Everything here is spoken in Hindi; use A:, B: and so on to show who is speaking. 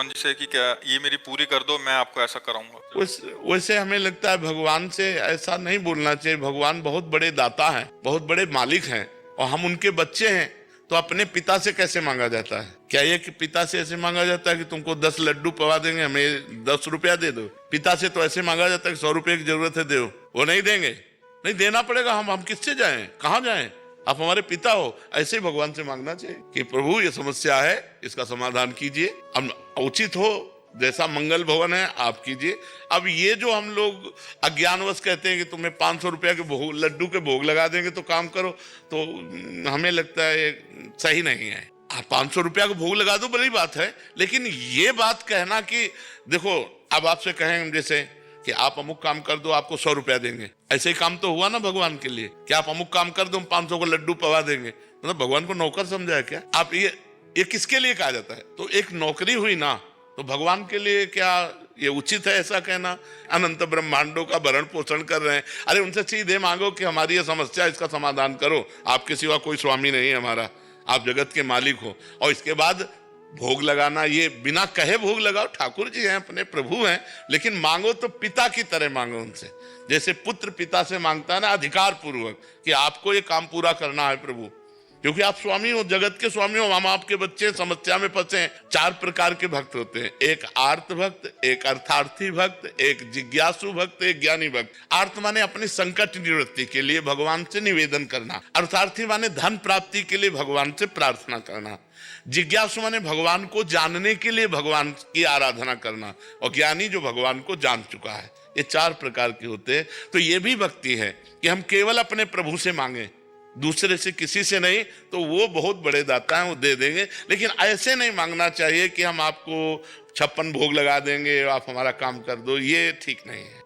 A: भगवान जी से कि क्या ये मेरी पूरी कर दो, मैं आपको ऐसा कराऊंगा।
B: वैसे हमें लगता है भगवान से ऐसा नहीं बोलना चाहिए। भगवान बहुत बड़े दाता हैं, बहुत बड़े मालिक हैं, और हम उनके बच्चे हैं। तो अपने पिता से कैसे मांगा जाता है? क्या ये कि पिता से ऐसे मांगा जाता है कि तुमको 10 लड्डू पवा देंगे, हमें 10 रुपया दे दो? पिता से तो ऐसे मांगा जाता है कि 100 रुपये की जरूरत है, दो। वो नहीं देंगे, नहीं देना पड़ेगा। हम किससे जाएं, कहाँ जाएं? आप हमारे पिता हो। ऐसे ही भगवान से मांगना चाहिए कि प्रभु ये समस्या है, इसका समाधान कीजिए। अब उचित हो, जैसा मंगल भवन है आप कीजिए। अब ये जो हम लोग अज्ञानवश कहते हैं कि तुम्हें 500 रुपया के भोग, लड्डू के भोग लगा देंगे तो काम करो, तो हमें लगता है ये सही नहीं है। आप 500 रुपया का भोग लगा दो, बड़ी बात है, लेकिन ये बात कहना कि देखो, अब आपसे कहें जैसे कि आप अमुक काम कर दो, आपको 100 रुपया देंगे, ऐसे ही काम तो हुआ ना भगवान के लिए। कि आप अमुक काम कर दो, 500 को लड्डू पवा देंगे, मतलब भगवान को नौकर समझा है क्या? आप ये किसके लिए कहा जाता है? तो एक नौकरी हुई ना, तो भगवान के लिए क्या ये उचित है ऐसा कहना? अनंत ब्रह्मांडों का भरण पोषण कर रहे हैं, अरे उनसे सीधे मांगो कि हमारी ये समस्या, इसका समाधान करो। आपके सिवा कोई स्वामी नहीं है हमारा, आप जगत के मालिक हो। और इसके बाद भोग लगाना, ये बिना कहे भोग लगाओ। ठाकुर जी हैं, अपने प्रभु हैं, लेकिन मांगो तो पिता की तरह मांगो उनसे, जैसे पुत्र पिता से मांगता है ना, अधिकार पूर्वक कि आपको ये काम पूरा करना है प्रभु, क्योंकि आप स्वामी हो, जगत के स्वामी हो, हम आपके बच्चे समस्या में फंसे हैं। 4 प्रकार के भक्त होते हैं, एक आर्त भक्त, एक अर्थार्थी भक्त, एक जिज्ञासु भक्त, एक ज्ञानी भक्त। आर्त माने अपनी संकट निवृत्ति के लिए भगवान से निवेदन करना, अर्थार्थी माने धन प्राप्ति के लिए भगवान से प्रार्थना करना, जिज्ञासु माने भगवान को जानने के लिए भगवान की आराधना करना, और ज्ञानी जो भगवान को जान चुका है। ये 4 प्रकार के होते हैं। तो ये भी भक्ति है कि हम केवल अपने प्रभु से मांगे, दूसरे से किसी से नहीं। तो वो बहुत बड़े दाता हैं, वो दे देंगे। लेकिन ऐसे नहीं मांगना चाहिए कि हम आपको 56 भोग लगा देंगे, आप हमारा काम कर दो, ये ठीक नहीं है।